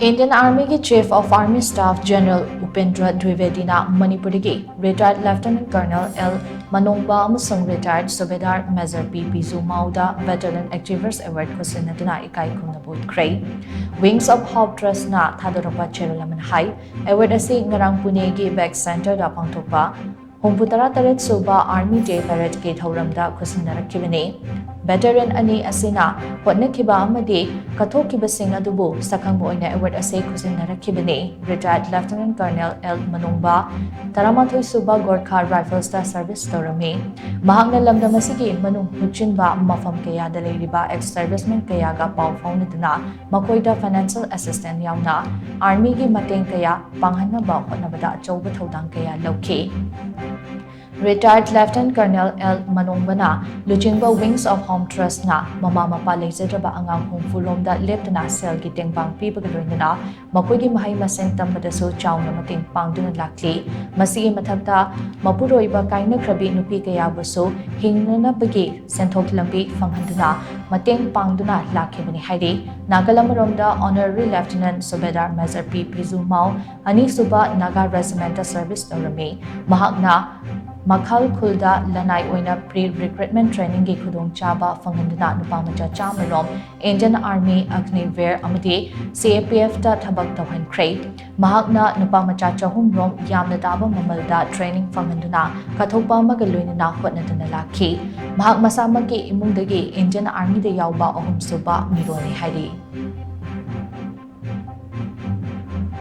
Indian Army ki Chief of Army Staff General Upendra Dwivedi na Manipuri ki Retired Lieutenant Colonel L. Manongba amasung Retired Subedar Major PIJU MAO da Veteran Achievers Award khutshinnaduna ikai khumnaba utkhre. Wings of Hope Trust na thadorokpa cherulaman hai award asi ngarang Pune ki Back Center da pangthokpa Humputara Taret Suba Army Day Parade ki thauramda khutshinnarakibani. Veteran ani asina hotnakiba amadi kathokibasing adubu sakhangbu oina award ase khutshinnarakibani. Retired Lieutenant Colonel L. Manongba Taramathoi Suba Gorkha Rifles da service torami. Mahakna lamdam asigi manung huchinba mafam kaya da leiriba ex-servicemen kaya ga pau faunaduna makoida financial assistant yauna Army gi mateng kaya panghanaba hotnabada achouba thodang kaya lauki. Retired Lieutenant Colonel L. Manongbana Lujingba Wings of Home Trust na mama mapa leizadraba angang humfurom da leptana sel gi tengbang pibagaloinana makoigi mahai maseng tambadasu chauna mating pangduna lakli masigi mathakta mapuroiba kainakrabi nupi kayabusu hingnana bagi senthok lambi fanghanduna mateng pangduna lakhibani hairi Nagalamaromda Honorary Lieutenant Subedar Major PIJU MAO ani suba Naga Regimental Service torami mahakna Makhal Khulda Lanai Oina Pre-Recruitment Training gi khudong chaba fanghanduna nupamacha chamarom Indian Army Agniveer amadi CAPF da thabak tawhankhre mahakna nupamacha chahumrom yamna daba mamalda training fanghanduna kathokpa amaga loinana hotnaduna lakhi mahak masamagi imungdagi Indian Army da yawba ahum suba mironi hairi